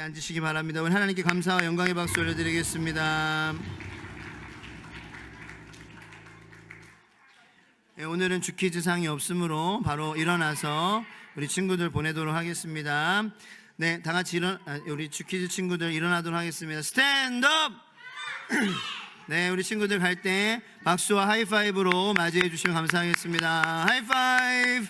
앉으시기 바랍니다. 오늘 하나님께 감사와 영광의 박수 올려드리겠습니다. 오늘은 주키즈상이 없으므로 바로 일어나서 우리 친구들 보내도록 하겠습니다. 네, 다 같이 우리 주키즈 친구들 일어나도록 하겠습니다. 스탠드업! 네, 우리 친구들 갈 때 박수와 하이파이브로 맞이해 주시면 감사하겠습니다. 하이파이브!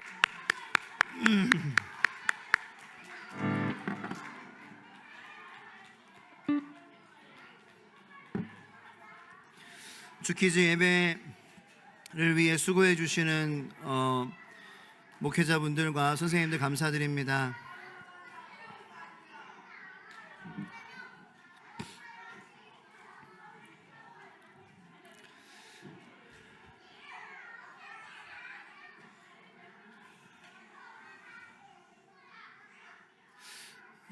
주키즈 예배를 위해 수고해 주시는 목회자분들과 선생님들 감사드립니다.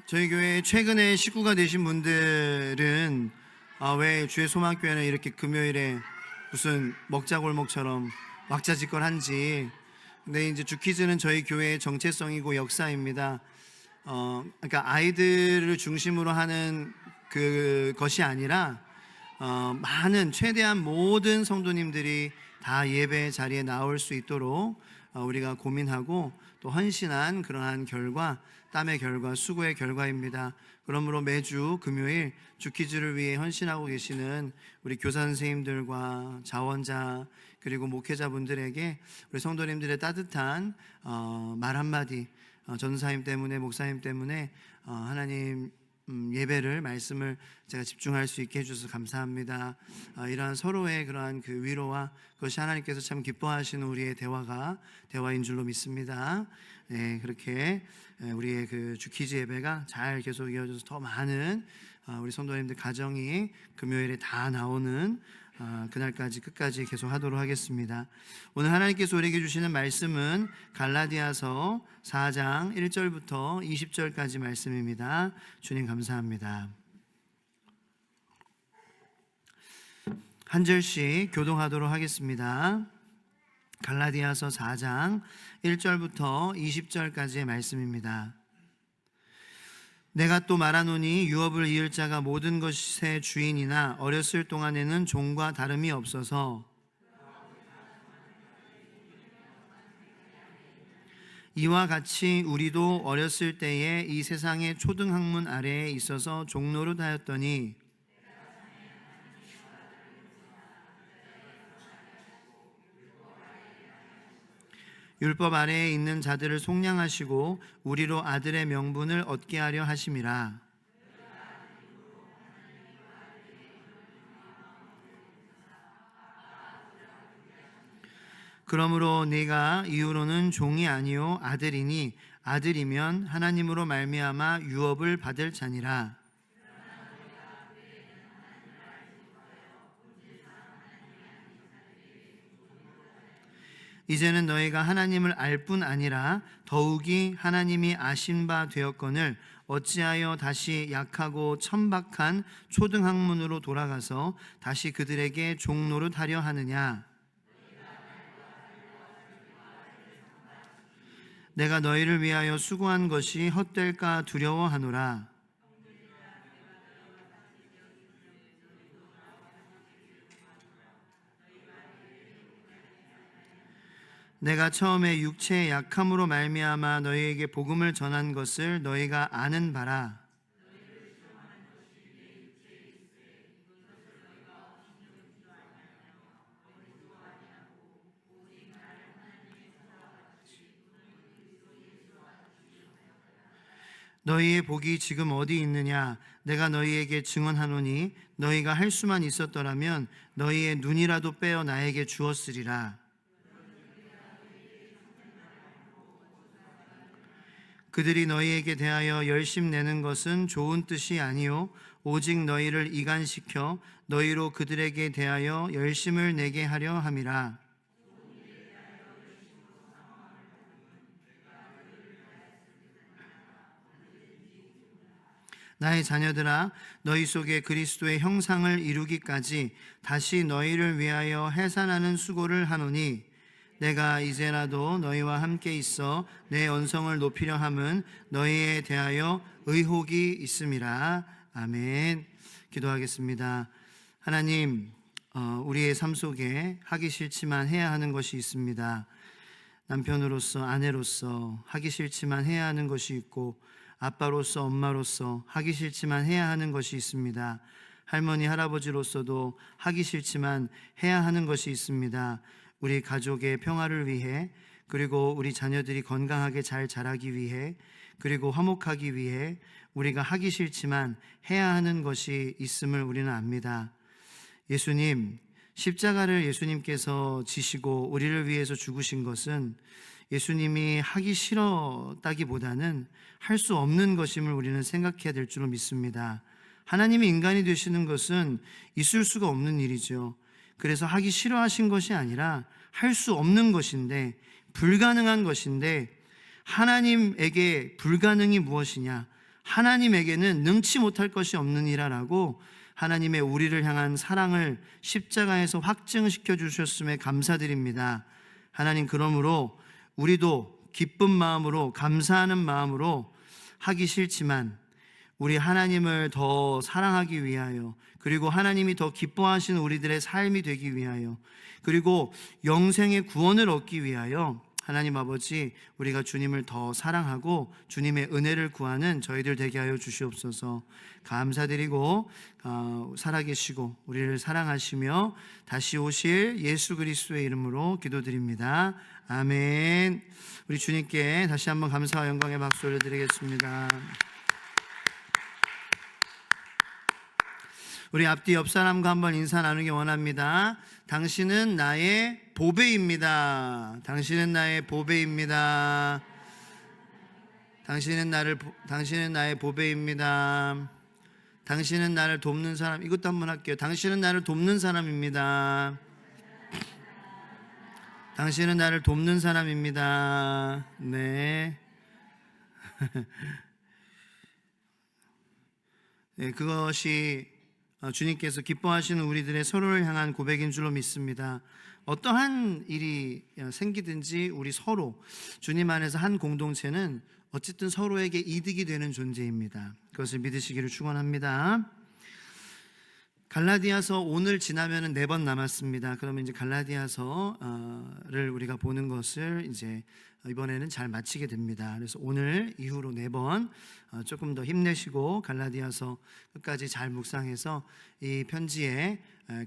저희 교회 최근에 식구가 되신 분들은 왜 주의 소망교회는 이렇게 금요일에 무슨 먹자골목처럼 왁자지껄한지. 근데 이제 주키즈는 저희 교회의 정체성이고 역사입니다. 그러니까 아이들을 중심으로 하는 그것이 아니라 많은 최대한 모든 성도님들이 다 예배 자리에 나올 수 있도록 우리가 고민하고 또 헌신한 그러한 결과, 땀의 결과, 수고의 결과입니다. 그러므로 매주 금요일 주키즈를 위해 헌신하고 계시는 우리 교사 선생님들과 자원자 그리고 목회자분들에게 우리 성도님들의 따뜻한 말 한마디, 전사님 때문에, 목사님 때문에 하나님 예배를, 말씀을 제가 집중할 수 있게 해주셔서 감사합니다. 이러한 서로의 그러한 그 위로와 그것이 하나님께서 참 기뻐하시는 우리의 대화인 줄로 믿습니다. 네, 그렇게 우리의 그 주키즈 예배가 잘 계속 이어져서 더 많은 우리 성도님들 가정이 금요일에 다 나오는 그날까지 끝까지 계속 하도록 하겠습니다. 오늘 하나님께서 우리에게 주시는 말씀은 갈라디아서 4장 1절부터 20절까지 말씀입니다. 주님 감사합니다. 한 절씩 교독하도록 하겠습니다. 갈라디아서 4장 1절부터 20절까지의 말씀입니다. 내가 또 말하노니 유업을 이을 자가 모든 것의 주인이나 어렸을 동안에는 종과 다름이 없어서 이와 같이 우리도 어렸을 때에 이 세상의 초등학문 아래에 있어서 종노릇하였더니 율법 아래에 있는 자들을 속량하시고 우리로 아들의 명분을 얻게 하려 하심이라. 그러므로 네가 이후로는 종이 아니요 아들이니 아들이면 하나님으로 말미암아 유업을 받을 자니라. 이제는 너희가 하나님을 알 뿐 아니라 더욱이 하나님이 아신 바 되었거늘 어찌하여 다시 약하고 천박한 초등학문으로 돌아가서 다시 그들에게 종노릇하려 하느냐. 내가 너희를 위하여 수고한 것이 헛될까 두려워하노라. 내가 처음에 육체의 약함으로 말미암아 너희에게 복음을 전한 것을 너희가 아는 바라. 너희의 복이 지금 어디 있느냐? 내가 너희에게 증언하노니 너희가 할 수만 있었더라면 너희의 눈이라도 빼어 나에게 주었으리라. 그들이 너희에게 대하여 열심 내는 것은 좋은 뜻이 아니요 오직 너희를 이간시켜 너희로 그들에게 대하여 열심을 내게 하려 함이라. 나의 자녀들아, 너희 속에 그리스도의 형상을 이루기까지 다시 너희를 위하여 해산하는 수고를 하노니 내가 이제라도 너희와 함께 있어 내 언성을 높이려 함은 너희에 대하여 의혹이 있음이라. 아멘. 기도하겠습니다. 하나님, 우리의 삶 속에 하기 싫지만 해야 하는 것이 있습니다. 남편으로서, 아내로서 하기 싫지만 해야 하는 것이 있고, 아빠로서, 엄마로서 하기 싫지만 해야 하는 것이 있습니다. 할머니, 할아버지로서도 하기 싫지만 해야 하는 것이 있습니다. 우리 가족의 평화를 위해, 그리고 우리 자녀들이 건강하게 잘 자라기 위해, 그리고 화목하기 위해 우리가 하기 싫지만 해야 하는 것이 있음을 우리는 압니다. 예수님, 십자가를 예수님께서 지시고 우리를 위해서 죽으신 것은 예수님이 하기 싫었다기보다는 할 수 없는 것임을 우리는 생각해야 될 줄로 믿습니다. 하나님이 인간이 되시는 것은 있을 수가 없는 일이죠. 그래서 하기 싫어하신 것이 아니라 할 수 없는 것인데, 불가능한 것인데, 하나님에게 불가능이 무엇이냐? 하나님에게는 능치 못할 것이 없느니라라고 하나님의 우리를 향한 사랑을 십자가에서 확증시켜 주셨음에 감사드립니다. 하나님, 그러므로 우리도 기쁜 마음으로, 감사하는 마음으로 하기 싫지만 우리 하나님을 더 사랑하기 위하여, 그리고 하나님이 더 기뻐하시는 우리들의 삶이 되기 위하여, 그리고 영생의 구원을 얻기 위하여 하나님 아버지, 우리가 주님을 더 사랑하고 주님의 은혜를 구하는 저희들 되게 하여 주시옵소서. 감사드리고 살아계시고 우리를 사랑하시며 다시 오실 예수 그리스도의 이름으로 기도드립니다. 아멘. 우리 주님께 다시 한번 감사와 영광의 박수 올려드리겠습니다. 우리 앞뒤 옆 사람과 한번 인사 나누기 원합니다. 당신은 나의 보배입니다. 당신은 나의 보배입니다. 당신은 나의 보배입니다. 당신은 나를 돕는 사람. 이것도 한번 할게요. 당신은 나를 돕는 사람입니다. 당신은 나를 돕는 사람입니다. 네. 네, 그것이 주님께서 기뻐하시는 우리들의 서로를 향한 고백인 줄로 믿습니다. 어떠한 일이 생기든지 우리 서로 주님 안에서 한 공동체는 어쨌든 서로에게 이득이 되는 존재입니다. 그것을 믿으시기를 축원합니다. 갈라디아서 오늘 지나면은 4번 남았습니다. 그러면 이제 갈라디아서를 우리가 보는 것을 이제 이번에는 잘 마치게 됩니다. 그래서 오늘 이후로 4번 조금 더 힘내시고 갈라디아서 끝까지 잘 묵상해서 이 편지에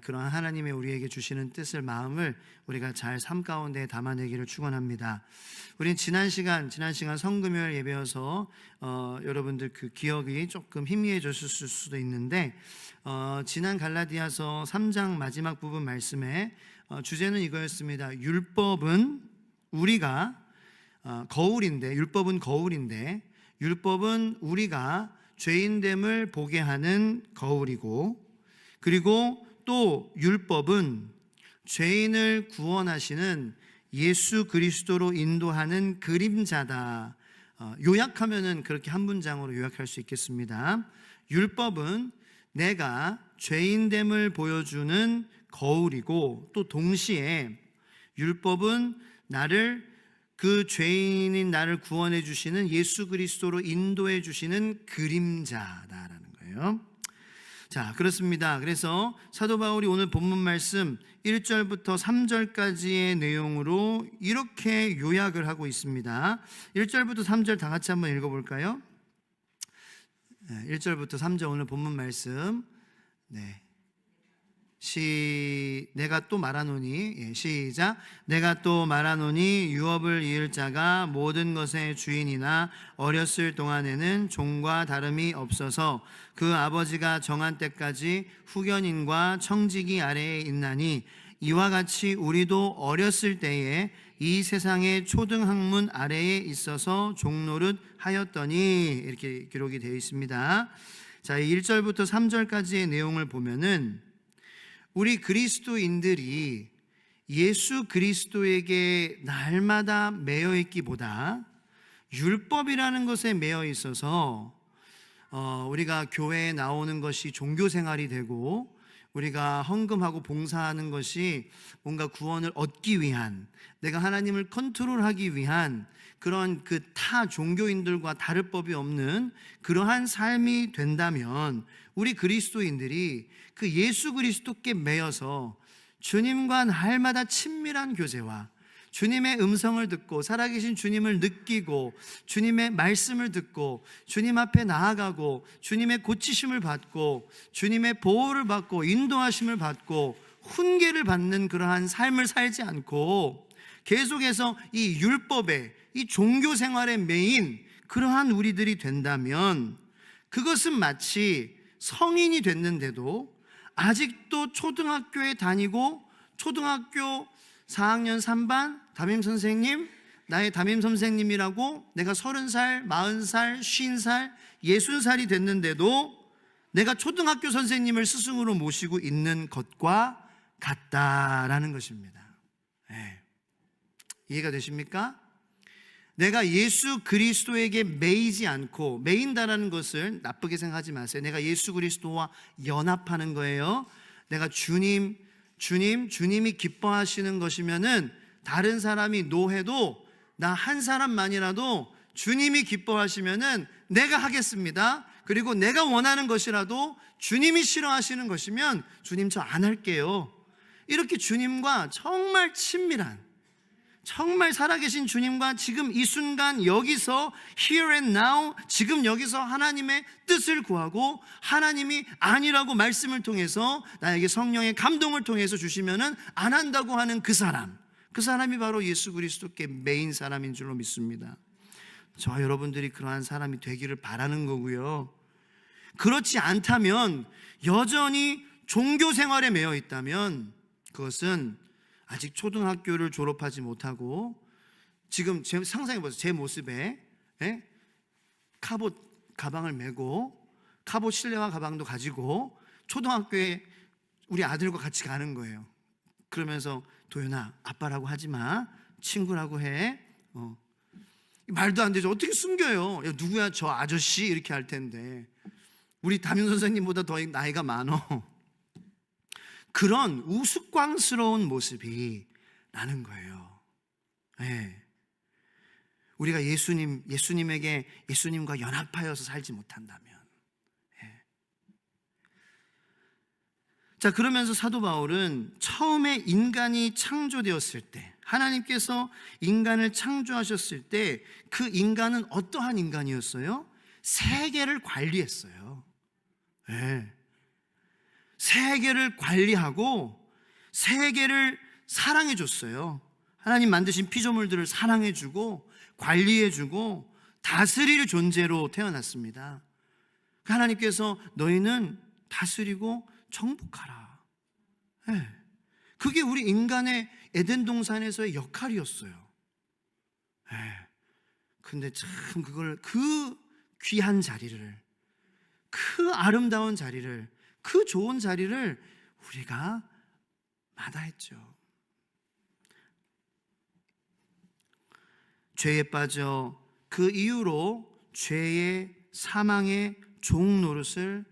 그러한 하나님의 우리에게 주시는 뜻을, 마음을 우리가 잘 삶 가운데 담아내기를 축원합니다. 우린 지난 시간 성금요일 예배여서 여러분들 그 기억이 조금 희미해졌을 수도 있는데, 지난 갈라디아서 3장 마지막 부분 말씀에 주제는 이거였습니다. 율법은 우리가 율법은 우리가 죄인됨을 보게 하는 거울이고, 그리고 또 율법은 죄인을 구원하시는 예수 그리스도로 인도하는 그림자다. 요약하면은 그렇게 한 문장으로 요약할 수 있겠습니다. 율법은 내가 죄인됨을 보여주는 거울이고, 또 동시에 율법은 그 죄인인 나를 구원해 주시는 예수 그리스도로 인도해 주시는 그림자다라는 거예요. 자, 그렇습니다. 그래서 사도 바울이 오늘 본문 말씀 1절부터 3절까지의 내용으로 이렇게 요약을 하고 있습니다. 1절부터 3절 다 같이 한번 읽어볼까요? 1절부터 3절 오늘 본문 말씀. 네. 내가 또 말하노니, 시작. 내가 또 말하노니 유업을 이을 자가 모든 것의 주인이나 어렸을 동안에는 종과 다름이 없어서 그 아버지가 정한 때까지 후견인과 청지기 아래에 있나니, 이와 같이 우리도 어렸을 때에 이 세상의 초등학문 아래에 있어서 종노릇 하였더니, 이렇게 기록이 되어 있습니다. 자, 1절부터 3절까지의 내용을 보면은 우리 그리스도인들이 예수 그리스도에게 날마다 매여 있기보다 율법이라는 것에 매여 있어서 우리가 교회에 나오는 것이 종교 생활이 되고, 우리가 헌금하고 봉사하는 것이 뭔가 구원을 얻기 위한, 내가 하나님을 컨트롤하기 위한 그런 그 타 종교인들과 다를 법이 없는 그러한 삶이 된다면, 우리 그리스도인들이 그 예수 그리스도께 매여서 주님과 날마다 친밀한 교제와 주님의 음성을 듣고 살아계신 주님을 느끼고 주님의 말씀을 듣고 주님 앞에 나아가고 주님의 고치심을 받고 주님의 보호를 받고 인도하심을 받고 훈계를 받는 그러한 삶을 살지 않고 계속해서 이 율법에, 이 종교 생활에 매인 그러한 우리들이 된다면, 그것은 마치 성인이 됐는데도 아직도 초등학교에 다니고 초등학교 4학년 3반 담임선생님, 나의 담임선생님이라고 내가 30살, 40살, 50살, 60살이 됐는데도 내가 초등학교 선생님을 스승으로 모시고 있는 것과 같다라는 것입니다. 네. 이해가 되십니까? 내가 예수 그리스도에게 매이지 않고, 매인다라는 것을 나쁘게 생각하지 마세요. 내가 예수 그리스도와 연합하는 거예요. 내가 주님이 기뻐하시는 것이면은 다른 사람이 노해도 나 한 사람만이라도 주님이 기뻐하시면은 내가 하겠습니다. 그리고 내가 원하는 것이라도 주님이 싫어하시는 것이면 주님 저 안 할게요. 이렇게 주님과 정말 친밀한, 정말 살아계신 주님과 지금 이 순간 여기서 here and now, 지금 여기서 하나님의 뜻을 구하고 하나님이 아니라고 말씀을 통해서 나에게 성령의 감동을 통해서 주시면은 안 한다고 하는 그 사람이 바로 예수 그리스도께 매인 사람인 줄로 믿습니다. 저와 여러분들이 그러한 사람이 되기를 바라는 거고요. 그렇지 않다면, 여전히 종교 생활에 매여 있다면 그것은 아직 초등학교를 졸업하지 못하고, 지금 상상해보세요. 제 모습에 카봇 가방을 메고 카봇 실내화 가방도 가지고 초등학교에 우리 아들과 같이 가는 거예요. 그러면서 도윤아, 아빠라고 하지 마, 친구라고 해. 말도 안 되죠. 어떻게 숨겨요? 야, 누구야 저 아저씨, 이렇게 할 텐데 우리 담임 선생님보다 더 나이가 많어. 그런 우스꽝스러운 모습이 나는 거예요. 네. 우리가 예수님과 연합하여서 살지 못한다면. 네. 자, 그러면서 사도 바울은 처음에 인간이 창조되었을 때, 하나님께서 인간을 창조하셨을 때 그 인간은 어떠한 인간이었어요? 세계를 관리했어요. 네. 세계를 관리하고 세계를 사랑해줬어요. 하나님 만드신 피조물들을 사랑해주고 관리해주고 다스릴 존재로 태어났습니다. 하나님께서 너희는 다스리고 정복하라. 네. 그게 우리 인간의 에덴 동산에서의 역할이었어요. 네. 근데 참 그 귀한 자리를, 그 아름다운 자리를, 그 좋은 자리를 우리가 마다했죠. 죄에 빠져 그 이후로 죄의 사망의 종 노릇을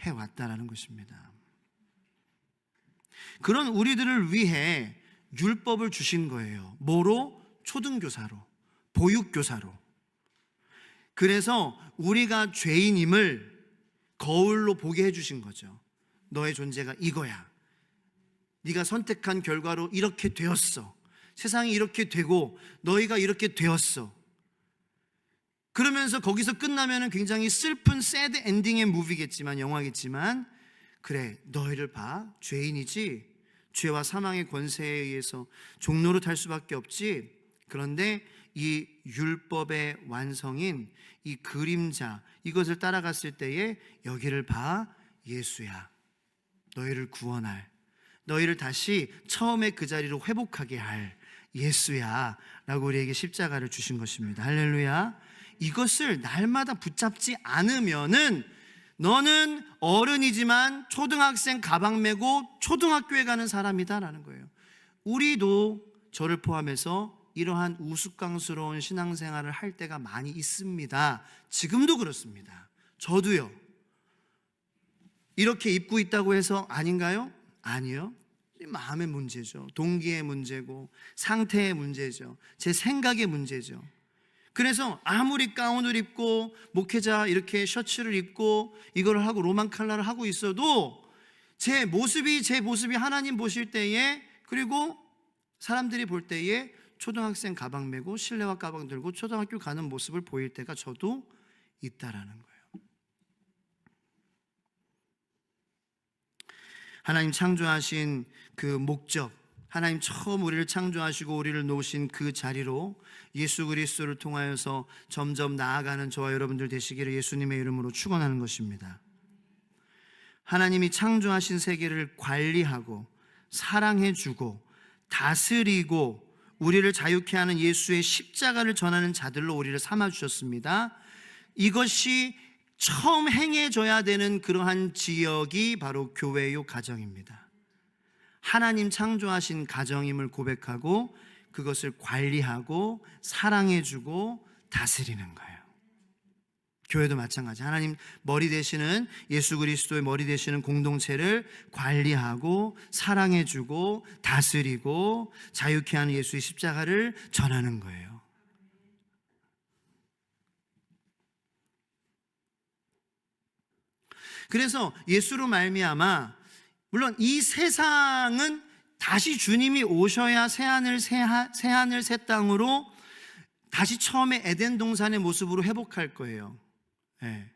해왔다라는 것입니다. 그런 우리들을 위해 율법을 주신 거예요. 뭐로? 초등교사로, 보육교사로. 그래서 우리가 죄인임을 거울로 보게 해주신 거죠. 너의 존재가 이거야. 네가 선택한 결과로 이렇게 되었어. 세상이 이렇게 되고 너희가 이렇게 되었어. 그러면서 거기서 끝나면 굉장히 슬픈 새드 엔딩의 무비겠지만, 영화겠지만, 그래 너희를 봐, 죄인이지, 죄와 사망의 권세에 의해서 종로로 탈 수밖에 없지. 그런데 이 율법의 완성인 이 그림자, 이것을 따라갔을 때에 여기를 봐, 예수야. 너희를 구원할, 너희를 다시 처음에 그 자리로 회복하게 할 예수야 라고 우리에게 십자가를 주신 것입니다. 할렐루야. 이것을 날마다 붙잡지 않으면은 너는 어른이지만 초등학생 가방 메고 초등학교에 가는 사람이다라는 거예요. 우리도 저를 포함해서 이러한 우스꽝스러운 신앙생활을 할 때가 많이 있습니다. 지금도 그렇습니다. 저도요. 이렇게 입고 있다고 해서 아닌가요? 아니요. 마음의 문제죠. 동기의 문제고 상태의 문제죠. 제 생각의 문제죠. 그래서 아무리 가운을 입고 목회자 이렇게 셔츠를 입고 이걸 하고 로만 칼라를 하고 있어도 제 모습이 하나님 보실 때에, 그리고 사람들이 볼 때에 초등학생 가방 메고 실내화 가방 들고 초등학교 가는 모습을 보일 때가 저도 있다라는 거예요. 하나님 창조하신 그 목적, 하나님 처음 우리를 창조하시고 우리를 놓으신 그 자리로 예수 그리스도를 통하여서 점점 나아가는 저와 여러분들 되시기를 예수님의 이름으로 축원하는 것입니다. 하나님이 창조하신 세계를 관리하고 사랑해주고 다스리고 우리를 자유케 하는 예수의 십자가를 전하는 자들로 우리를 삼아주셨습니다. 이것이 처음 행해져야 되는 그러한 지역이 바로 교회요 가정입니다. 하나님 창조하신 가정임을 고백하고 그것을 관리하고 사랑해주고 다스리는 거예요. 교회도 마찬가지. 하나님 머리 되시는 예수 그리스도의 머리 되시는 공동체를 관리하고 사랑해주고 다스리고 자유케 하는 예수의 십자가를 전하는 거예요. 그래서 예수로 말미암아 물론 이 세상은 다시 주님이 오셔야 새하늘 새 땅으로 다시 처음에 에덴 동산의 모습으로 회복할 거예요. 네.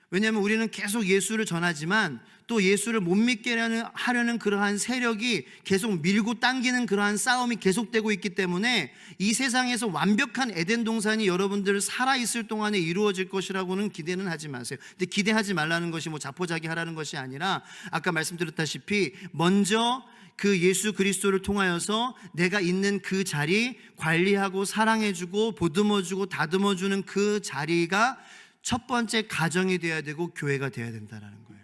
왜냐하면 우리는 계속 예수를 전하지만 또 예수를 못 믿게 하려는 그러한 세력이 계속 밀고 당기는 그러한 싸움이 계속되고 있기 때문에 이 세상에서 완벽한 에덴 동산이 여러분들 살아있을 동안에 이루어질 것이라고는 기대는 하지 마세요. 근데 기대하지 말라는 것이 뭐 자포자기 하라는 것이 아니라 아까 말씀드렸다시피 먼저 그 예수 그리스도를 통하여서 내가 있는 그 자리 관리하고 사랑해주고 보듬어주고 다듬어주는 그 자리가 첫 번째 가정이 되어야 되고 교회가 되어야 된다는 거예요.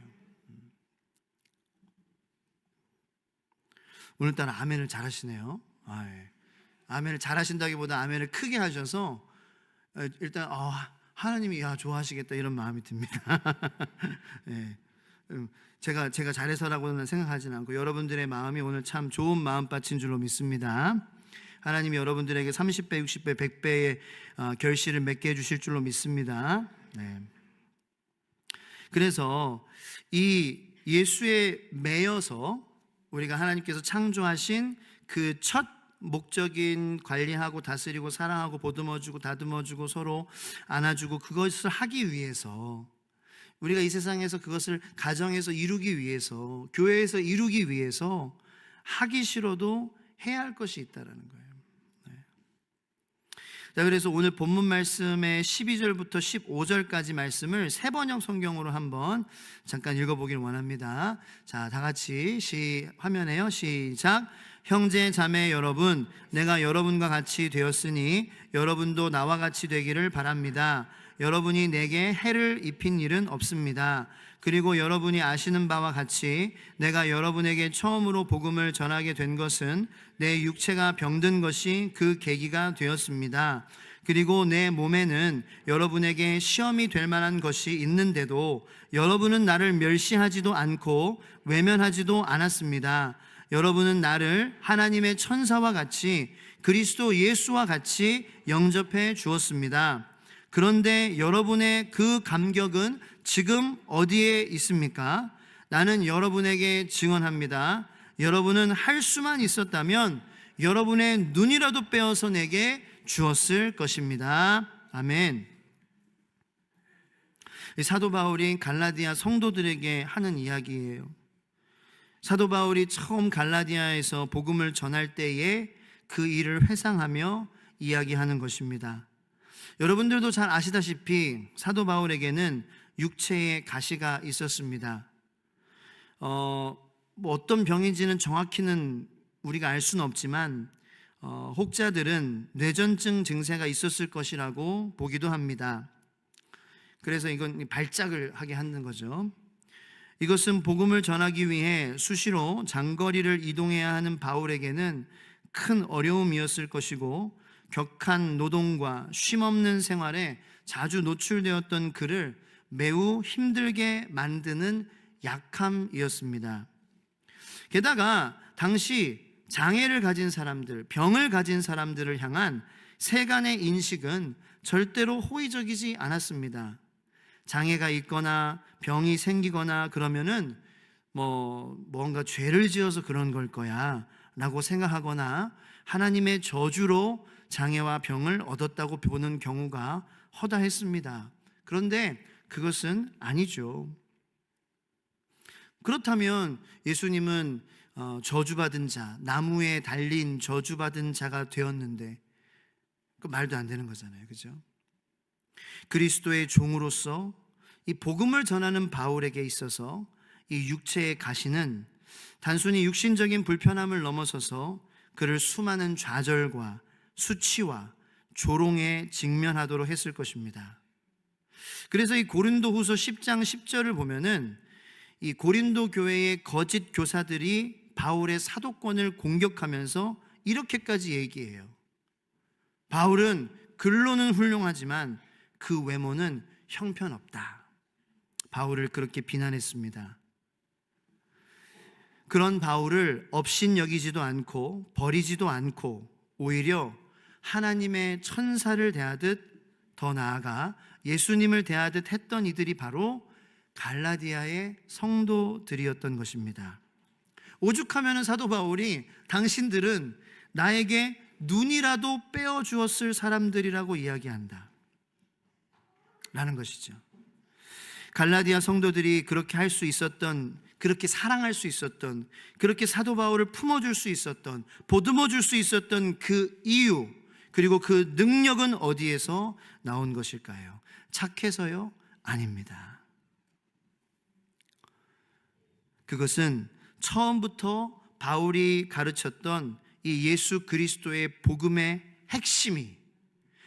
오늘따라 아멘을 잘하시네요. 아멘을 잘하신다기보다 아멘을 크게 하셔서 일단 하나님이 좋아하시겠다 이런 마음이 듭니다. 네. 제가 잘해서라고는 생각하지는 않고 여러분들의 마음이 오늘 참 좋은 마음밭인 줄로 믿습니다. 하나님이 여러분들에게 30배, 60배, 100배의 결실을 맺게 해주실 줄로 믿습니다. 네. 그래서 이 예수에 매여서 우리가 하나님께서 창조하신 그 첫 목적인 관리하고 다스리고 사랑하고 보듬어주고 다듬어주고 서로 안아주고 그것을 하기 위해서 우리가 이 세상에서 그것을 가정에서 이루기 위해서 교회에서 이루기 위해서 하기 싫어도 해야 할 것이 있다는 거예요. 자, 그래서 오늘 본문 말씀의 12절부터 15절까지 말씀을 세 번역 성경으로 한번 잠깐 읽어보길 원합니다. 자, 다 같이 화면에요. 시작. 형제 자매 여러분, 내가 여러분과 같이 되었으니 여러분도 나와 같이 되기를 바랍니다. 여러분이 내게 해를 입힌 일은 없습니다. 그리고 여러분이 아시는 바와 같이 내가 여러분에게 처음으로 복음을 전하게 된 것은 내 육체가 병든 것이 그 계기가 되었습니다. 그리고 내 몸에는 여러분에게 시험이 될 만한 것이 있는데도 여러분은 나를 멸시하지도 않고 외면하지도 않았습니다. 여러분은 나를 하나님의 천사와 같이 그리스도 예수와 같이 영접해 주었습니다. 그런데 여러분의 그 감격은 지금 어디에 있습니까? 나는 여러분에게 증언합니다. 여러분은 할 수만 있었다면 여러분의 눈이라도 빼어서 내게 주었을 것입니다. 아멘. 사도 바울이 갈라디아 성도들에게 하는 이야기예요. 사도 바울이 처음 갈라디아에서 복음을 전할 때에 그 일을 회상하며 이야기하는 것입니다. 여러분들도 잘 아시다시피 사도 바울에게는 육체에 가시가 있었습니다. 어떤 병인지는 정확히는 우리가 알 수는 없지만 혹자들은 뇌전증 증세가 있었을 것이라고 보기도 합니다. 그래서 이건 발작을 하게 하는 거죠. 이것은 복음을 전하기 위해 수시로 장거리를 이동해야 하는 바울에게는 큰 어려움이었을 것이고 격한 노동과 쉼없는 생활에 자주 노출되었던 그를 매우 힘들게 만드는 약함이었습니다. 게다가 당시 장애를 가진 사람들, 병을 가진 사람들을 향한 세간의 인식은 절대로 호의적이지 않았습니다. 장애가 있거나 병이 생기거나 그러면은 뭔가 죄를 지어서 그런 걸 거야 라고 생각하거나 하나님의 저주로 장애와 병을 얻었다고 보는 경우가 허다했습니다. 그런데 그것은 아니죠. 그렇다면 예수님은 저주받은 자, 나무에 달린 저주받은 자가 되었는데 그 말도 안 되는 거잖아요. 그죠? 그리스도의 종으로서 이 복음을 전하는 바울에게 있어서 이 육체의 가시는 단순히 육신적인 불편함을 넘어서서 그를 수많은 좌절과 수치와 조롱에 직면하도록 했을 것입니다. 그래서 이 고린도후서 10장 10절을 보면은 이 고린도 교회의 거짓 교사들이 바울의 사도권을 공격하면서 이렇게까지 얘기해요. 바울은 글로는 훌륭하지만 그 외모는 형편없다. 바울을 그렇게 비난했습니다. 그런 바울을 업신여기지도 않고 버리지도 않고 오히려 하나님의 천사를 대하듯, 더 나아가 예수님을 대하듯 했던 이들이 바로 갈라디아의 성도들이었던 것입니다. 오죽하면 사도 바울이 당신들은 나에게 눈이라도 빼어주었을 사람들이라고 이야기한다 라는 것이죠. 갈라디아 성도들이 그렇게 할 수 있었던, 그렇게 사랑할 수 있었던, 그렇게 사도 바울을 품어줄 수 있었던, 보듬어줄 수 있었던 그 이유, 그리고 그 능력은 어디에서 나온 것일까요? 착해서요? 아닙니다. 그것은 처음부터 바울이 가르쳤던 이 예수 그리스도의 복음의 핵심이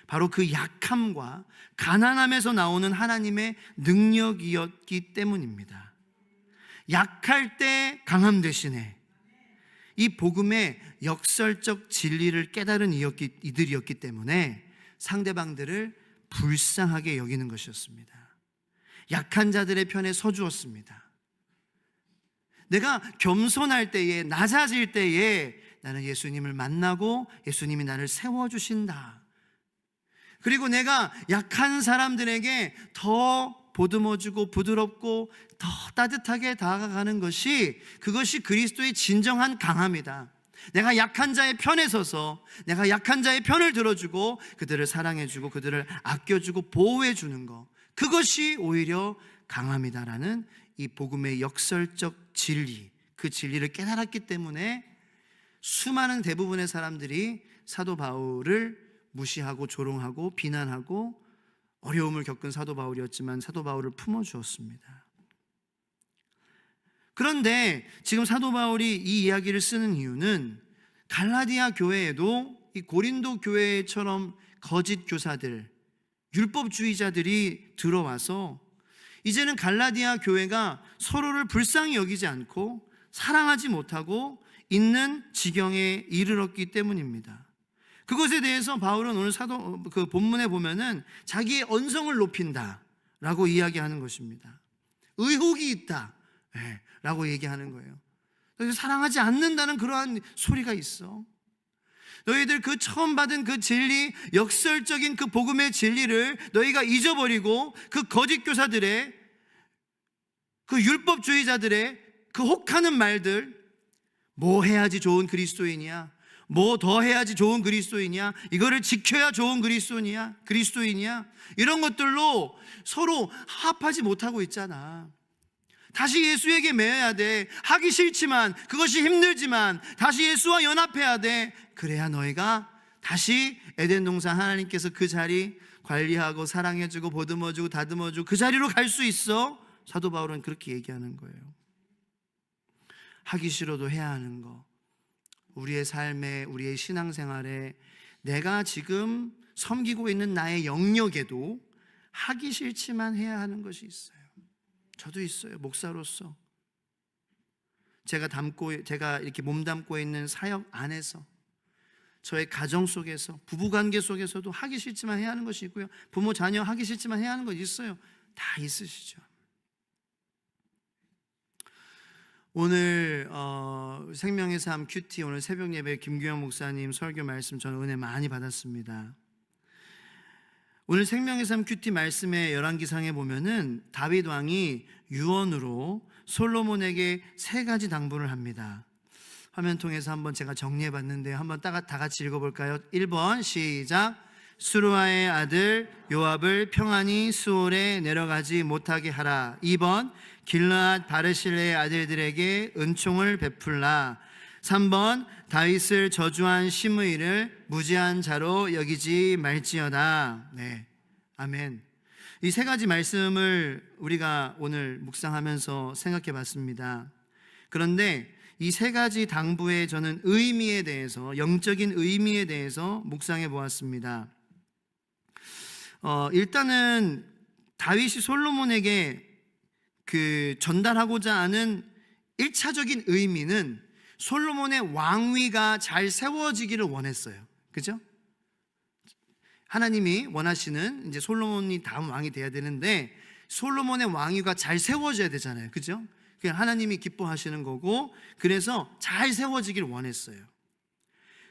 바로 그 약함과 가난함에서 나오는 하나님의 능력이었기 때문입니다. 약할 때 강함 대신에 이 복음의 역설적 진리를 깨달은 이들이었기 때문에 상대방들을 불쌍하게 여기는 것이었습니다. 약한 자들의 편에 서주었습니다. 내가 겸손할 때에, 낮아질 때에 나는 예수님을 만나고 예수님이 나를 세워주신다. 그리고 내가 약한 사람들에게 더 보듬어주고 부드럽고 더 따뜻하게 다가가는 것이, 그것이 그리스도의 진정한 강함이다. 내가 약한 자의 편에 서서 내가 약한 자의 편을 들어주고 그들을 사랑해주고 그들을 아껴주고 보호해주는 것, 그것이 오히려 강함이다라는 이 복음의 역설적 진리, 그 진리를 깨달았기 때문에 수많은 대부분의 사람들이 사도 바울을 무시하고 조롱하고 비난하고 어려움을 겪은 사도 바울이었지만 사도 바울을 품어주었습니다. 그런데 지금 사도 바울이 이 이야기를 쓰는 이유는 갈라디아 교회에도 이 고린도 교회처럼 거짓 교사들, 율법주의자들이 들어와서 이제는 갈라디아 교회가 서로를 불쌍히 여기지 않고 사랑하지 못하고 있는 지경에 이르렀기 때문입니다. 그것에 대해서 바울은 오늘 그 본문에 보면은 자기의 언성을 높인다라고 이야기하는 것입니다. 의혹이 있다 라고 얘기하는 거예요. 사랑하지 않는다는 그러한 소리가 있어. 너희들 그 처음 받은 그 진리, 역설적인 그 복음의 진리를 너희가 잊어버리고 그 거짓 교사들의, 그 율법주의자들의 그 혹하는 말들, 뭐 해야지 좋은 그리스도인이야, 뭐 더 해야지 좋은 그리스도인이야, 이거를 지켜야 좋은 그리스도인이야, 이런 것들로 서로 합하지 못하고 있잖아. 다시 예수에게 매여야 돼. 하기 싫지만, 그것이 힘들지만 다시 예수와 연합해야 돼. 그래야 너희가 다시 에덴 동산 하나님께서 그 자리 관리하고 사랑해주고 보듬어주고 다듬어주고 그 자리로 갈 수 있어. 사도 바울은 그렇게 얘기하는 거예요. 하기 싫어도 해야 하는 거, 우리의 삶에, 우리의 신앙생활에, 내가 지금 섬기고 있는 나의 영역에도 하기 싫지만 해야 하는 것이 있어요. 저도 있어요. 목사로서 제가 이렇게 몸담고 있는 사역 안에서, 저의 가정 속에서, 부부관계 속에서도 하기 싫지만 해야 하는 것이 있고요, 부모 자녀 하기 싫지만 해야 하는 것이 있어요. 다 있으시죠. 오늘 생명의 삶 큐티 오늘 새벽 예배 김규영 목사님 설교 말씀 저는 은혜 많이 받았습니다. 오늘 생명의 삶 큐티 말씀의 열왕기상에 보면은 다윗 왕이 유언으로 솔로몬에게 3가지 당부를 합니다. 화면 통해서 한번 제가 정리해 봤는데 한번 다 같이 읽어볼까요? 1번 시작. 수루아의 아들 요압을 평안히 수올에 내려가지 못하게 하라. 2번 길르앗 바르실레의 아들들에게 은총을 베풀라. 3번 다윗을 저주한 시므이를 무지한 자로 여기지 말지어다. 네, 아멘. 이 3가지 말씀을 우리가 오늘 묵상하면서 생각해 봤습니다. 그런데 이 3가지 당부의 저는 의미에 대해서, 영적인 의미에 대해서 묵상해 보았습니다. 일단은 다윗이 솔로몬에게 전달하고자 하는 1차적인 의미는 솔로몬의 왕위가 잘 세워지기를 원했어요. 그죠? 하나님이 원하시는 이제 솔로몬이 다음 왕이 돼야 되는데 솔로몬의 왕위가 잘 세워져야 되잖아요. 그죠? 그게 하나님이 기뻐하시는 거고, 그래서 잘 세워지길 원했어요.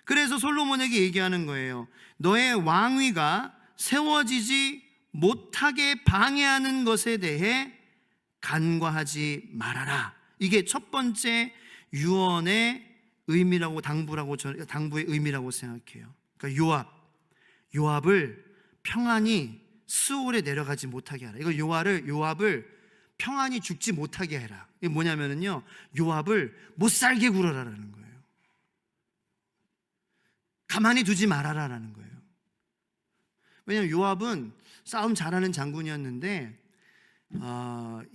그래서 솔로몬에게 얘기하는 거예요. 너의 왕위가 세워지지 못하게 방해하는 것에 대해 간과하지 말아라. 이게 첫 번째 유언의 의미라고, 당부의 의미라고 생각해요. 그러니까 요압을 평안히 수올에 내려가지 못하게 하라. 이거 요압을 평안히 죽지 못하게 해라. 이게 뭐냐면요, 요압을 못 살게 굴어라라는 거예요. 가만히 두지 말아라라는 거예요. 왜냐하면 요압은 싸움 잘하는 장군이었는데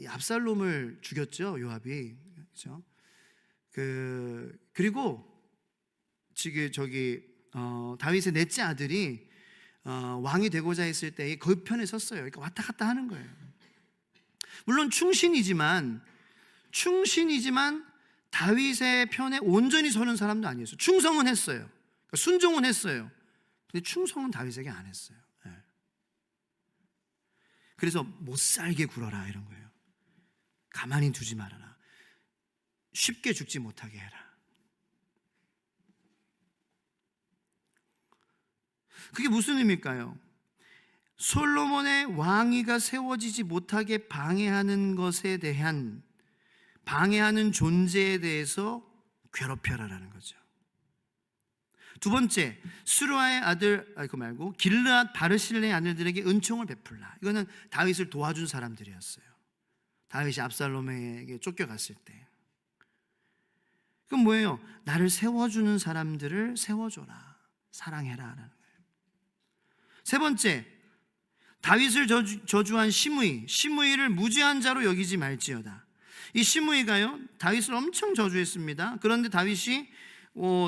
압살롬을 죽였죠, 요압이. 그렇죠? 그리고 다윗의 넷째 아들이 왕이 되고자 했을 때 그 편에 섰어요. 그러니까 왔다 갔다 하는 거예요. 물론 충신이지만 다윗의 편에 온전히 서는 사람도 아니었어요. 충성은 했어요. 그러니까 순종은 했어요. 근데 충성은 다윗에게 안 했어요. 그래서 못 살게 굴어라 이런 거예요. 가만히 두지 말아라. 쉽게 죽지 못하게 해라. 그게 무슨 의미일까요? 솔로몬의 왕위가 세워지지 못하게 방해하는 것에 대한, 방해하는 존재에 대해서 괴롭혀라라는 거죠. 두 번째, 수루아의 아들 길르앗 바르실레의 아들들에게 은총을 베풀라. 이거는 다윗을 도와준 사람들이었어요. 다윗이 압살롬에게 쫓겨갔을 때. 그건 뭐예요? 나를 세워주는 사람들을 세워줘라, 사랑해라 라는 거예요. 세 번째, 다윗을 저주한 시므이를 무지한 자로 여기지 말지어다. 이 시므이가요, 다윗을 엄청 저주했습니다. 그런데 다윗이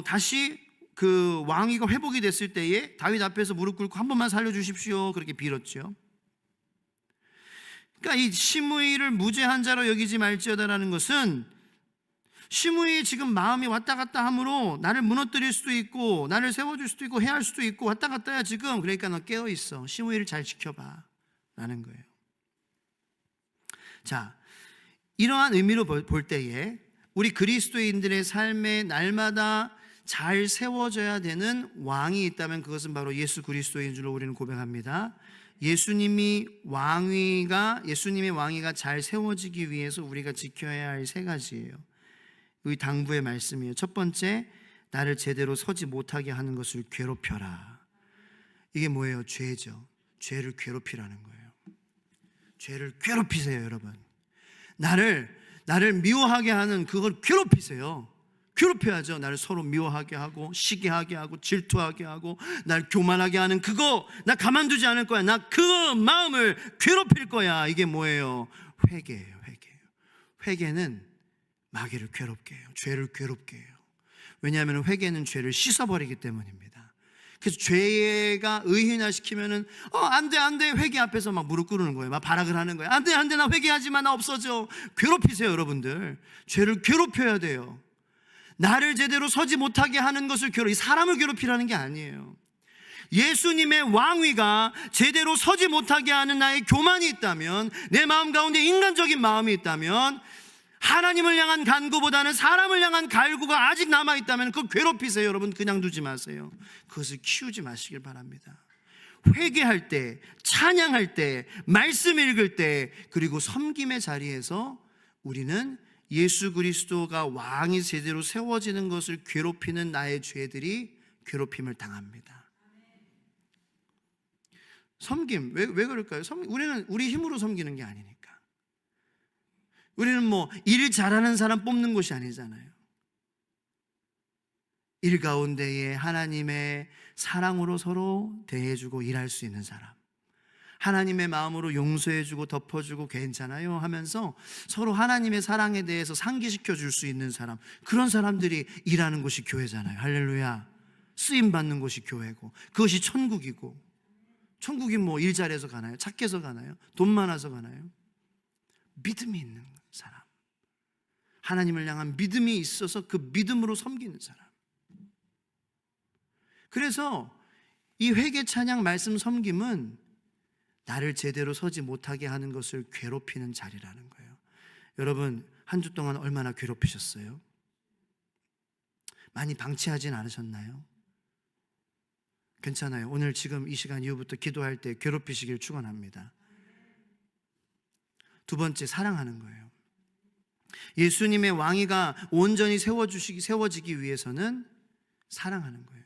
다시 그 왕위가 회복이 됐을 때에 다윗 앞에서 무릎 꿇고 한 번만 살려주십시오 그렇게 빌었죠. 그러니까 이 시므이를 무죄한 자로 여기지 말지어다라는 것은, 시므이의 지금 마음이 왔다 갔다 함으로 나를 무너뜨릴 수도 있고 나를 세워줄 수도 있고 해할 수도 있고 왔다 갔다야 지금. 그러니까 너 깨어있어, 시므이를 잘 지켜봐 라는 거예요. 자, 이러한 의미로 볼 때에 우리 그리스도인들의 삶에 날마다 잘 세워져야 되는 왕이 있다면 그것은 바로 예수 그리스도인 줄로 우리는 고백합니다. 예수님의 왕위가 잘 세워지기 위해서 우리가 지켜야 할 3가지예요. 이 당부의 말씀이에요. 첫 번째, 나를 제대로 서지 못하게 하는 것을 괴롭혀라. 이게 뭐예요? 죄죠. 죄를 괴롭히라는 거예요. 죄를 괴롭히세요, 여러분. 나를 미워하게 하는 그걸 괴롭히세요. 괴롭혀야죠. 나를 서로 미워하게 하고 시기하게 하고 질투하게 하고 날 교만하게 하는 그거 나 가만두지 않을 거야. 나 그 마음을 괴롭힐 거야. 이게 뭐예요? 회개예요. 회개는 마귀를 괴롭게 해요. 죄를 괴롭게 해요. 왜냐하면 회개는 죄를 씻어버리기 때문입니다. 그래서 죄가 의인화시키면은 안돼 회개 앞에서 막 무릎 꿇는 거예요. 막 발악을 하는 거예요. 안돼 나 회개하지 마, 나 없어져. 괴롭히세요, 여러분들. 죄를 괴롭혀야 돼요. 나를 제대로 서지 못하게 하는 것을 사람을 괴롭히라는 게 아니에요. 예수님의 왕위가 제대로 서지 못하게 하는 나의 교만이 있다면, 내 마음 가운데 인간적인 마음이 있다면, 하나님을 향한 간구보다는 사람을 향한 갈구가 아직 남아있다면 그거 괴롭히세요. 여러분, 그냥 두지 마세요. 그것을 키우지 마시길 바랍니다. 회개할 때, 찬양할 때, 말씀 읽을 때, 그리고 섬김의 자리에서 우리는 예수 그리스도가 왕이 제대로 세워지는 것을 괴롭히는 나의 죄들이 괴롭힘을 당합니다. 섬김, 왜 그럴까요? 우리는 우리 힘으로 섬기는 게 아니니까. 우리는 일 잘하는 사람 뽑는 곳이 아니잖아요. 일 가운데에 하나님의 사랑으로 서로 대해주고 일할 수 있는 사람, 하나님의 마음으로 용서해주고 덮어주고 괜찮아요 하면서 서로 하나님의 사랑에 대해서 상기시켜 줄 수 있는 사람, 그런 사람들이 일하는 곳이 교회잖아요. 할렐루야. 쓰임받는 곳이 교회고, 그것이 천국이고. 천국이 일 잘해서 가나요? 착해서 가나요? 돈 많아서 가나요? 믿음이 있는 사람, 하나님을 향한 믿음이 있어서 그 믿음으로 섬기는 사람. 그래서 이 회개, 찬양, 말씀, 섬김은 나를 제대로 서지 못하게 하는 것을 괴롭히는 자리라는 거예요. 여러분, 한 주 동안 얼마나 괴롭히셨어요? 많이 방치하진 않으셨나요? 괜찮아요. 오늘 지금 이 시간 이후부터 기도할 때 괴롭히시길 축원합니다. 두 번째, 사랑하는 거예요. 예수님의 왕위가 온전히 세워지기 위해서는 사랑하는 거예요.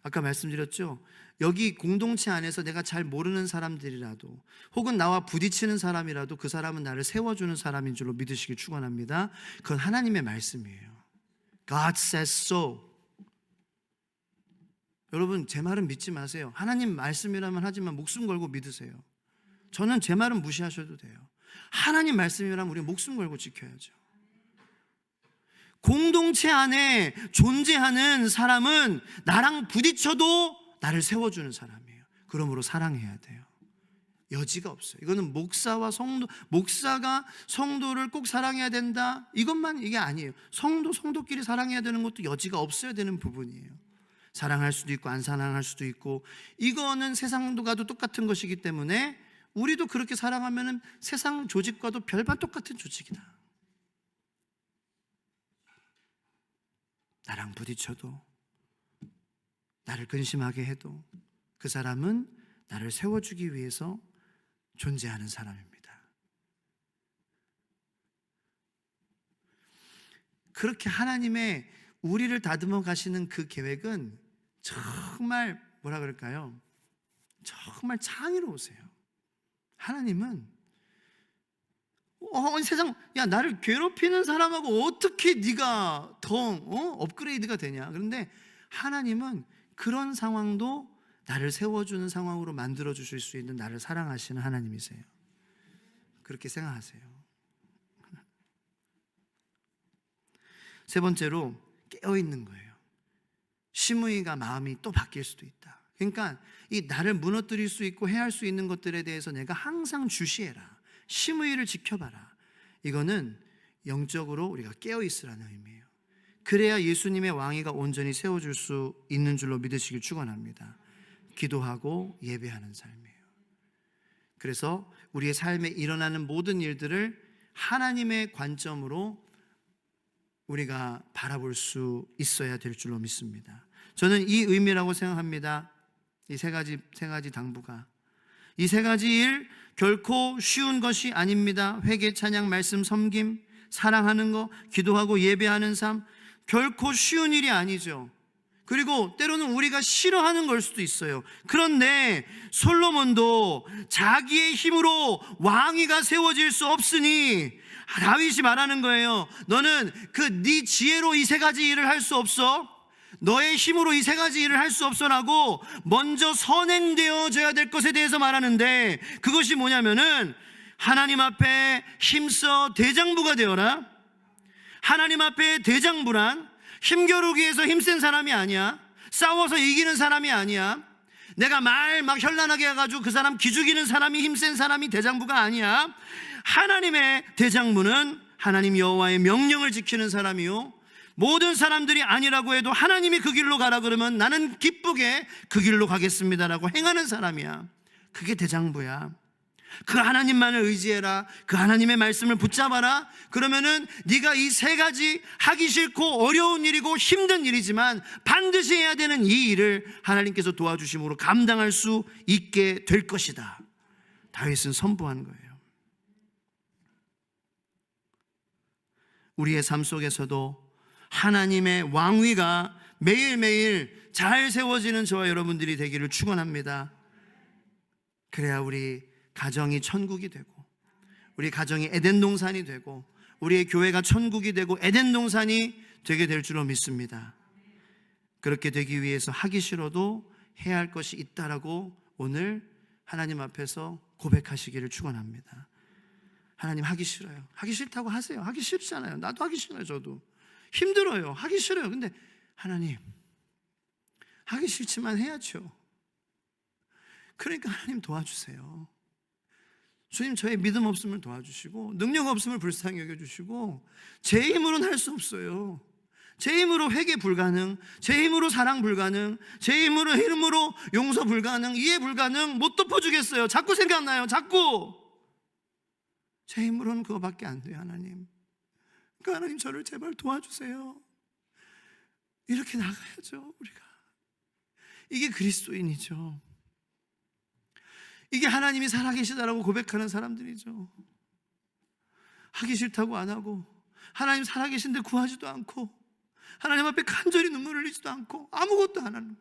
아까 말씀드렸죠? 여기 공동체 안에서 내가 잘 모르는 사람들이라도, 혹은 나와 부딪히는 사람이라도 그 사람은 나를 세워주는 사람인 줄로 믿으시길 축원합니다. 그건 하나님의 말씀이에요. God says so. 여러분, 제 말은 믿지 마세요. 하나님 말씀이라면 하지만 목숨 걸고 믿으세요. 저는 제 말은 무시하셔도 돼요. 하나님 말씀이라면 우리 목숨 걸고 지켜야죠. 공동체 안에 존재하는 사람은 나랑 부딪혀도 나를 세워주는 사람이에요. 그러므로 사랑해야 돼요. 여지가 없어요. 이거는 목사가 성도를 꼭 사랑해야 된다, 이게 아니에요. 성도끼리 사랑해야 되는 것도 여지가 없어야 되는 부분이에요. 사랑할 수도 있고 안 사랑할 수도 있고, 이거는 세상과도 똑같은 것이기 때문에 우리도 그렇게 사랑하면 세상 조직과도 별반 똑같은 조직이다. 나랑 부딪혀도, 나를 근심하게 해도 그 사람은 나를 세워주기 위해서 존재하는 사람입니다. 그렇게 하나님의 우리를 다듬어 가시는 그 계획은 정말 정말 창의로우세요. 하나님은 세상, 나를 괴롭히는 사람하고 어떻게 네가 더 업그레이드가 되냐. 그런데 하나님은 그런 상황도 나를 세워주는 상황으로 만들어 주실 수 있는, 나를 사랑하시는 하나님이세요. 그렇게 생각하세요. 세 번째로, 깨어있는 거예요. 심의가 마음이 또 바뀔 수도 있다. 그러니까 이 나를 무너뜨릴 수 있고 해할 수 있는 것들에 대해서 내가 항상 주시해라, 심의를 지켜봐라. 이거는 영적으로 우리가 깨어있으라는 의미예요. 그래야 예수님의 왕위가 온전히 세워줄 수 있는 줄로 믿으시길 축원합니다. 기도하고 예배하는 삶이에요. 그래서 우리의 삶에 일어나는 모든 일들을 하나님의 관점으로 우리가 바라볼 수 있어야 될 줄로 믿습니다. 저는 이 의미라고 생각합니다. 이 세 가지 당부가, 이 세 가지 일 결코 쉬운 것이 아닙니다. 회개, 찬양, 말씀, 섬김, 사랑하는 거, 기도하고 예배하는 삶, 결코 쉬운 일이 아니죠. 그리고 때로는 우리가 싫어하는 걸 수도 있어요. 그런데 솔로몬도 자기의 힘으로 왕위가 세워질 수 없으니 다윗이 말하는 거예요. 너는 네 지혜로 이 세 가지 일을 할 수 없어. 너의 힘으로 이 세 가지 일을 할 수 없어라고 먼저 선행되어져야 될 것에 대해서 말하는데, 그것이 뭐냐면은 하나님 앞에 힘써 대장부가 되어라. 하나님 앞에 대장부란 힘겨루기 위해서 힘센 사람이 아니야. 싸워서 이기는 사람이 아니야. 내가 말 막 현란하게 해가지고 그 사람 기죽이는 사람이 힘센 사람이 대장부가 아니야. 하나님의 대장부는 하나님 여호와의 명령을 지키는 사람이요, 모든 사람들이 아니라고 해도 하나님이 그 길로 가라 그러면 나는 기쁘게 그 길로 가겠습니다라고 행하는 사람이야. 그게 대장부야. 그 하나님만을 의지해라. 그 하나님의 말씀을 붙잡아라. 그러면은 네가 이 세 가지 하기 싫고 어려운 일이고 힘든 일이지만 반드시 해야 되는 이 일을 하나님께서 도와주심으로 감당할 수 있게 될 것이다. 다윗은 선포한 거예요. 우리의 삶 속에서도 하나님의 왕위가 매일매일 잘 세워지는 저와 여러분들이 되기를 축원합니다. 그래야 우리 가정이 천국이 되고, 우리 가정이 에덴 동산이 되고, 우리의 교회가 천국이 되고 에덴 동산이 되게 될 줄로 믿습니다. 그렇게 되기 위해서 하기 싫어도 해야 할 것이 있다라고 오늘 하나님 앞에서 고백하시기를 축원합니다. 하나님, 하기 싫어요. 하기 싫다고 하세요. 하기 싫잖아요. 나도 하기 싫어요. 저도 힘들어요. 하기 싫어요. 근데 하나님, 하기 싫지만 해야죠. 그러니까 하나님 도와주세요. 주님, 저의 믿음 없음을 도와주시고 능력 없음을 불쌍히 여겨주시고, 제 힘으로는 할 수 없어요. 제 힘으로 회개 불가능, 제 힘으로 사랑 불가능, 제 힘으로 용서 불가능, 이해 불가능, 못 덮어주겠어요. 자꾸 생각나요. 자꾸 제 힘으로는 그거밖에 안 돼요. 하나님, 그러니까 하나님, 저를 제발 도와주세요. 이렇게 나가야죠. 우리가 이게 그리스도인이죠. 이게 하나님이 살아계시다라고 고백하는 사람들이죠. 하기 싫다고 안 하고, 하나님 살아계신데 구하지도 않고, 하나님 앞에 간절히 눈물 흘리지도 않고, 아무것도 안 하는,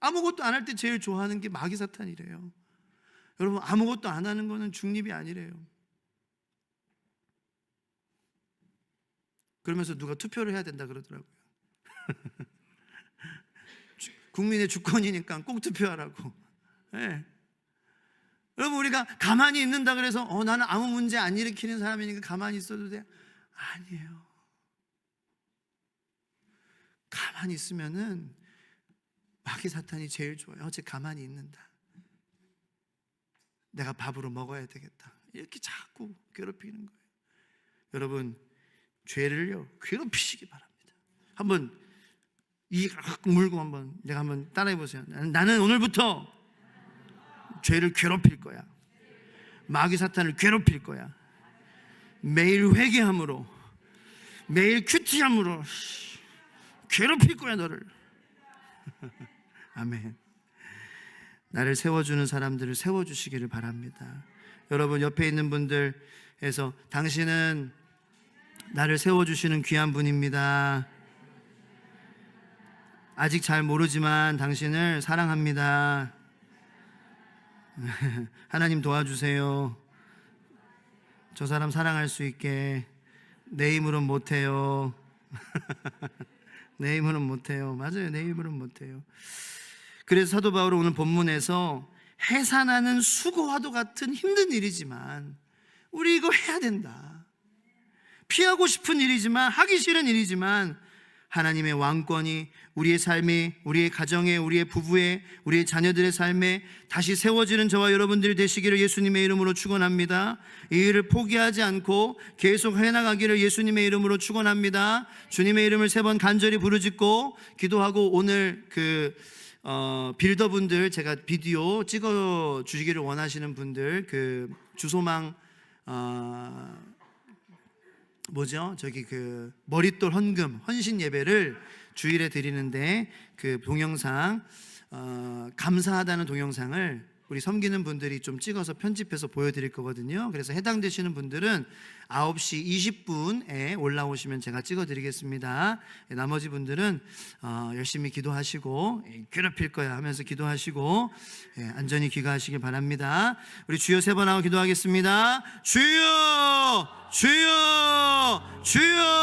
아무것도 안 할 때 제일 좋아하는 게 마귀 사탄이래요. 여러분, 아무것도 안 하는 거는 중립이 아니래요. 그러면서 누가 투표를 해야 된다 그러더라고요. 국민의 주권이니까 꼭 투표하라고. 네. 여러분, 우리가 가만히 있는다 그래서 나는 아무 문제 안 일으키는 사람이니까 가만히 있어도 돼? 아니에요. 가만히 있으면은 마귀 사탄이 제일 좋아요. 어째 가만히 있는다, 내가 밥으로 먹어야 되겠다, 이렇게 자꾸 괴롭히는 거예요. 여러분, 죄를요 괴롭히시기 바랍니다. 한번 물고 내가 한번 따라해 보세요. 나는 오늘부터 죄를 괴롭힐 거야. 마귀 사탄을 괴롭힐 거야. 매일 회개함으로, 매일 큐티함으로 괴롭힐 거야, 너를. 아멘. 나를 세워주는 사람들을 세워주시기를 바랍니다. 여러분, 옆에 있는 분들에서 당신은 나를 세워주시는 귀한 분입니다. 아직 잘 모르지만 당신을 사랑합니다. 하나님 도와주세요. 저 사람 사랑할 수 있게. 내 힘으로는 못해요. 내 힘으로는 못해요. 맞아요, 내 힘으로는 못해요. 그래서 사도 바울은 오늘 본문에서 해산하는 수고와도 같은 힘든 일이지만 우리 이거 해야 된다, 피하고 싶은 일이지만, 하기 싫은 일이지만 하나님의 왕권이 우리의 삶에, 우리의 가정에, 우리의 부부에, 우리의 자녀들의 삶에 다시 세워지는 저와 여러분들이 되시기를 예수님의 이름으로 축원합니다. 이 일을 포기하지 않고 계속 해나가기를 예수님의 이름으로 축원합니다. 주님의 이름을 3번 간절히 부르짖고 기도하고, 오늘 빌더분들, 제가 비디오 찍어 주시기를 원하시는 분들, 주소망 머릿돌 헌신 예배를 주일에 드리는데, 동영상, 감사하다는 동영상을 우리 섬기는 분들이 좀 찍어서 편집해서 보여드릴 거거든요. 그래서 해당되시는 분들은 9시 20분에 올라오시면 제가 찍어드리겠습니다. 나머지 분들은 열심히 기도하시고, 괴롭힐 거야 하면서 기도하시고, 안전히 귀가하시길 바랍니다. 우리 주여 3번 하고 기도하겠습니다. 주여, 주여, 주여.